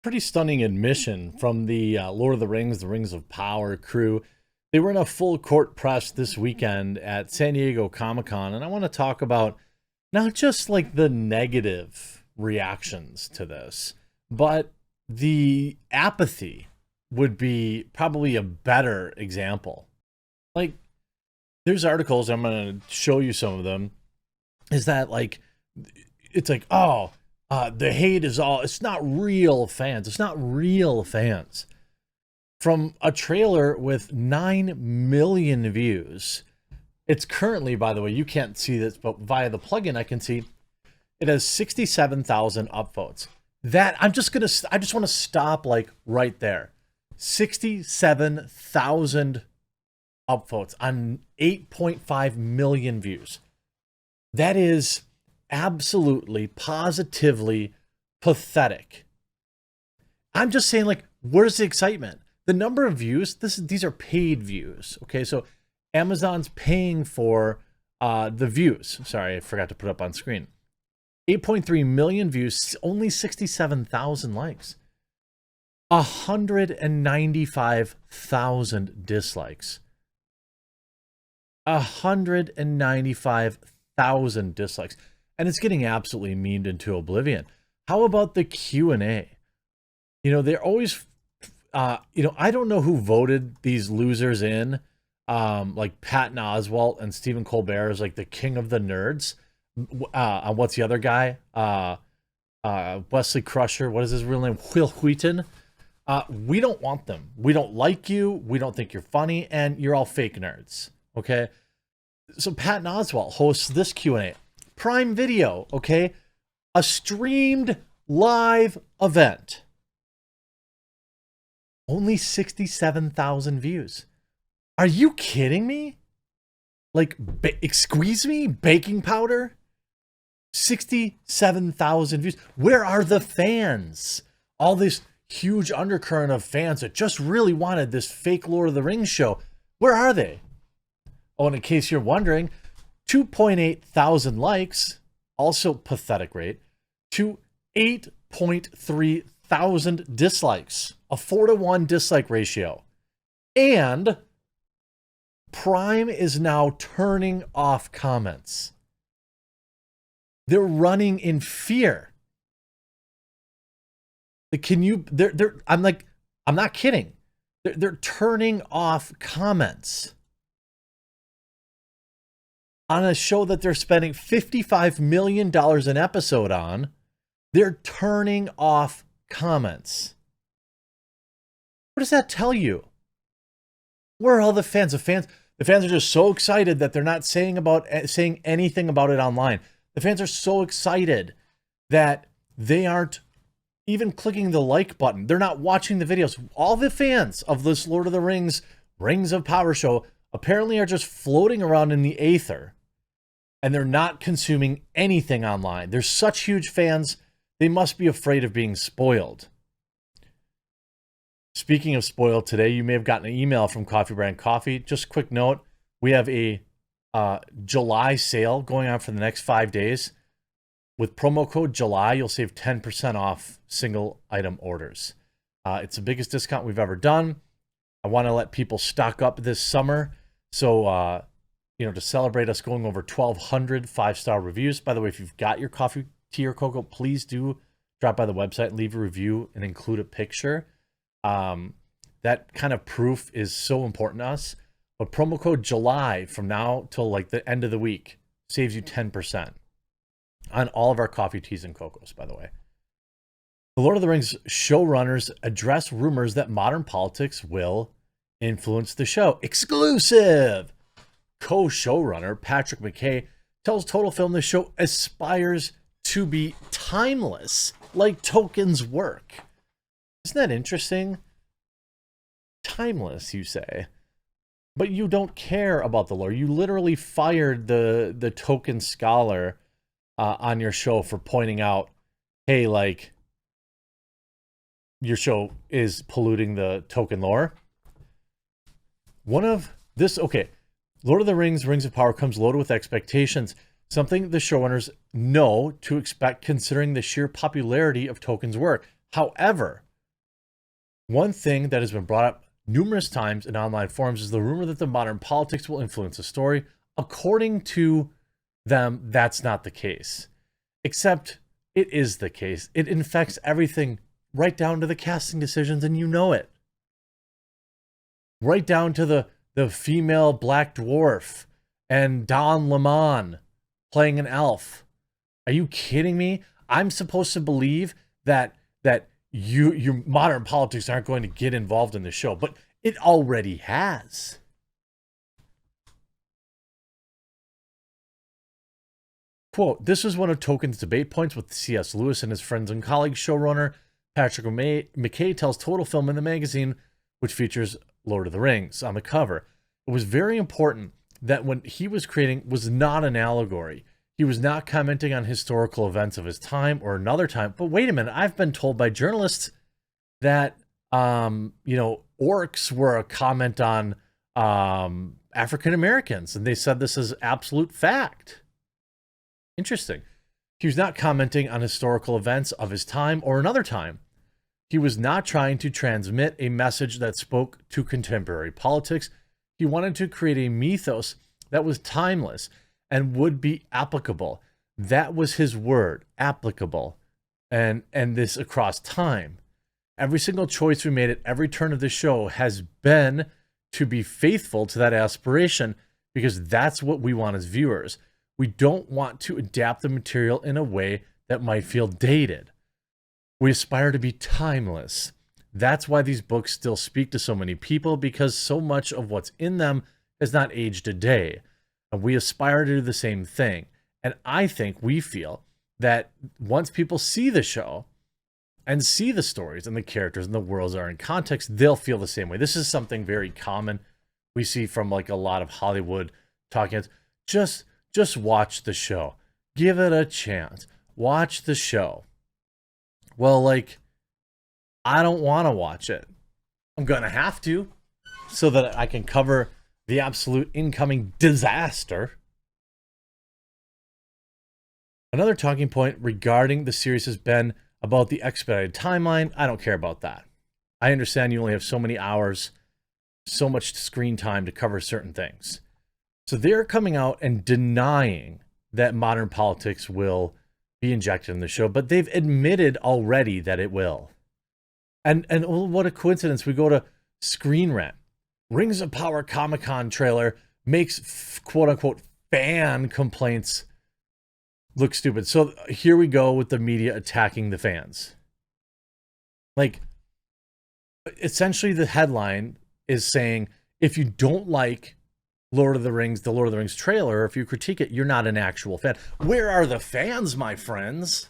pretty stunning admission from the Lord of the Rings of Power crew. They were in a full court press this weekend at San Diego Comic-Con, and I want to talk about not just like the negative reactions to this, but the apathy would be probably a better example. Like, there's articles, I'm going to show you some of them, is that like, it's like, oh, the hate is all, it's not real fans. It's not real fans. From a trailer with 9 million views. It's currently, by the way, you can't see this, but via the plugin I can see it has 67,000 upvotes. That I just want to stop like right there. 67,000 upvotes on 8.5 million views. That is absolutely, positively pathetic. I'm just saying, like, where's the excitement? The number of views, these are paid views. Okay, so Amazon's paying for the views. Sorry, I forgot to put up on screen. 8.3 million views, only 67,000 likes. 195,000 dislikes. 195,000 dislikes. And it's getting absolutely memed into oblivion. How about the Q&A? You know, they're always, I don't know who voted these losers in, like Patton Oswalt and Stephen Colbert is like the king of the nerds. What's the other guy? Wesley Crusher. What is his real name? Will Wheaton. We don't want them. We don't like you. We don't think you're funny, and you're all fake nerds. Okay. So Patton Oswalt hosts this Q&A. Prime Video, okay? A streamed live event. Only 67,000 views. Are you kidding me? Like, excuse me? Baking powder? 67,000 views. Where are the fans? All this huge undercurrent of fans that just really wanted this fake Lord of the Rings show. Where are they? Oh, and in case you're wondering, 2.8 thousand likes, also pathetic rate, to 8.3 thousand dislikes, a 4-to-1 dislike ratio. And Prime is now turning off comments. They're running in fear. I'm not kidding. They're turning off comments on a show that they're spending $55 million an episode on. They're turning off comments. What does that tell you? Where are all the fans? The fans are just so excited that they're not saying anything about it online. The fans are so excited that they aren't even clicking the like button. They're not watching the videos. All the fans of this Lord of the Rings, Rings of Power show apparently are just floating around in the aether, and they're not consuming anything online. They're such huge fans, they must be afraid of being spoiled. Speaking of spoiled, today you may have gotten an email from Coffee Brand Coffee. Just a quick note, we have a July sale going on for the next 5 days. With promo code July, you'll save 10% off single item orders. It's the biggest discount we've ever done. I want to let people stock up this summer. So, to celebrate us going over 1,200 5-star reviews. By the way, if you've got your coffee, tea, or cocoa, please do drop by the website and leave a review and include a picture. That kind of proof is so important to us. But promo code July from now till like the end of the week saves you 10% on all of our coffee, teas, and cocos, by the way. The Lord of the Rings showrunners address rumors that modern politics will influence the show. Exclusive! Co-showrunner Patrick McKay tells Total Film the show aspires to be timeless, like Tolkien's work. Isn't that interesting? Timeless, you say. But you don't care about the lore. You literally fired the Tolkien scholar on your show for pointing out, hey, like, your show is polluting the Tolkien lore. Lord of the Rings, Rings of Power comes loaded with expectations, something the showrunners know to expect considering the sheer popularity of Tolkien's work. However, One thing that has been brought up numerous times in online forums is the rumor that the modern politics will influence the story. According to them, that's not the case. Except it is the case. It infects everything, right down to the casting decisions, and you know it. Right down to the female Black Dwarf and Don Lemon playing an elf. Are you kidding me? I'm supposed to believe that your modern politics aren't going to get involved in the show, but it already has. Quote, this was one of Tolkien's debate points with C.S. Lewis and his friends and colleagues. Showrunner Patrick McKay tells Total Film in the magazine, which features Lord of the Rings on the cover. It was very important that when he was creating was not an allegory. He was not commenting on historical events of his time or another time. But wait a minute, I've been told by journalists that, orcs were a comment on African Americans, and they said this is absolute fact. Interesting. He was not commenting on historical events of his time or another time. He was not trying to transmit a message that spoke to contemporary politics. He wanted to create a mythos that was timeless and would be applicable. That was his word, applicable. And this across time. Every single choice we made at every turn of the show has been to be faithful to that aspiration, because that's what we want as viewers. We don't want to adapt the material in a way that might feel dated. We aspire to be timeless. That's why these books still speak to so many people, because so much of what's in them has not aged a day. And we aspire to do the same thing. And I think we feel that once people see the show and see the stories and the characters and the worlds are in context, they'll feel the same way. This is something very common we see from like a lot of Hollywood talking. Just watch the show. Give it a chance. Watch the show. Well, like, I don't want to watch it. I'm going to have to, so that I can cover the absolute incoming disaster. Another talking point regarding the series has been about the expedited timeline. I don't care about that. I understand you only have so many hours, so much screen time to cover certain things. So they're coming out and denying that modern politics will be injected in the show, but they've admitted already that it will. And what a coincidence. We go to Screen Rant. Rings of Power Comic-Con trailer makes quote-unquote fan complaints look stupid. So here we go with the media attacking the fans. Like, essentially the headline is saying, if you don't like the Lord of the Rings trailer, if you critique it, you're not an actual fan. Where are the fans, my friends?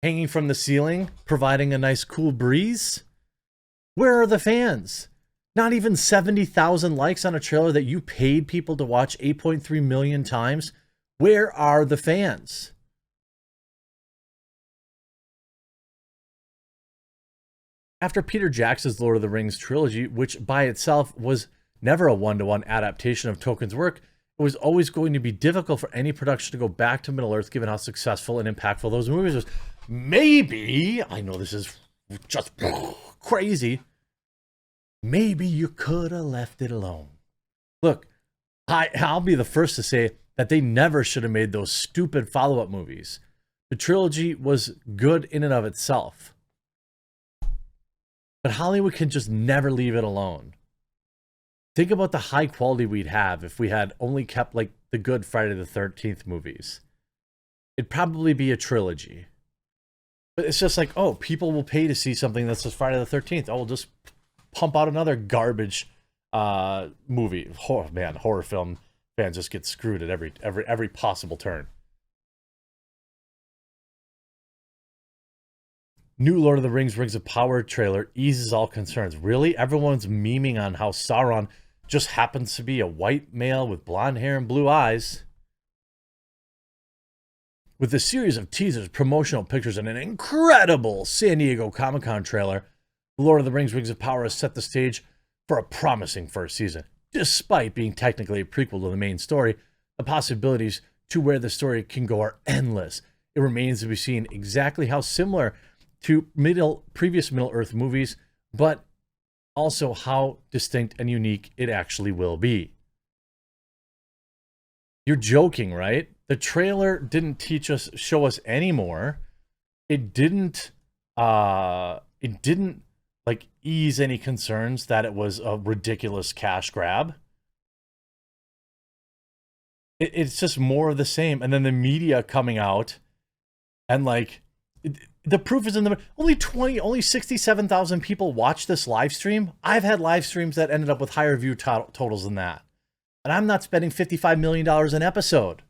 Hanging from the ceiling, providing a nice cool breeze? Where are the fans? Not even 70,000 likes on a trailer that you paid people to watch 8.3 million times? Where are the fans? After Peter Jackson's Lord of the Rings trilogy, which by itself was never a one-to-one adaptation of Tolkien's work, it was always going to be difficult for any production to go back to Middle-earth, given how successful and impactful those movies was. Maybe, I know this is just crazy, maybe you could have left it alone. Look, I'll be the first to say that they never should have made those stupid follow-up movies. The trilogy was good in and of itself. But Hollywood can just never leave it alone. Think about the high quality we'd have if we had only kept like the good Friday the 13th movies. It'd probably be a trilogy. But it's just like, oh, people will pay to see something that says Friday the 13th. Oh, we'll just pump out another garbage movie. Oh, man, horror film fans just get screwed at every possible turn. New Lord of the Rings Rings of Power trailer eases all concerns. Really? Everyone's memeing on how Sauron just happens to be a white male with blonde hair and blue eyes. With a series of teasers, promotional pictures, and an incredible San Diego Comic-Con trailer, The Lord of the Rings Rings of Power has set the stage for a promising first season. Despite being technically a prequel to the main story, the possibilities to where the story can go are endless. It remains to be seen exactly how similar to previous Middle-earth movies but also how distinct and unique it actually will be. You're joking, right? The trailer didn't show us any more. It didn't like ease any concerns that it was a ridiculous cash grab. It's just more of the same. And then the media coming out and like the proof is in the only 67,000 people watch this live stream. I've had live streams that ended up with higher view totals than that. And I'm not spending $55 million an episode.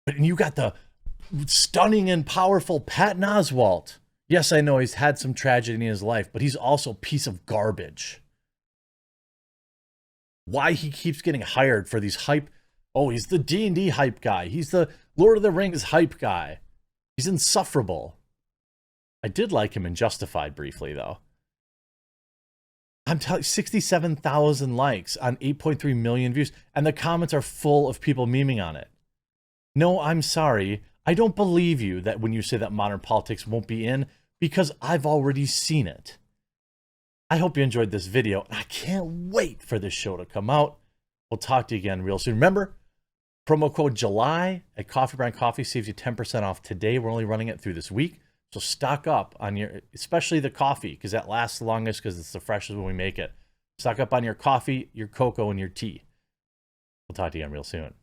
But you got the stunning and powerful Patton Oswalt. Yes, I know he's had some tragedy in his life, but he's also a piece of garbage. Why he keeps getting hired for these hype... Oh, he's the D&D hype guy. He's the Lord of the Rings hype guy. He's insufferable. I did like him in Justified briefly, though. I'm telling you, 67,000 likes on 8.3 million views, and the comments are full of people memeing on it. No, I'm sorry. I don't believe you that when you say that modern politics won't be in, because I've already seen it. I hope you enjoyed this video, and I can't wait for this show to come out. We'll talk to you again real soon. Remember, promo code JULY at Coffee Brand Coffee saves you 10% off today. We're only running it through this week. So stock up on your, especially the coffee, because that lasts the longest because it's the freshest when we make it. Stock up on your coffee, your cocoa, and your tea. We'll talk to you again real soon.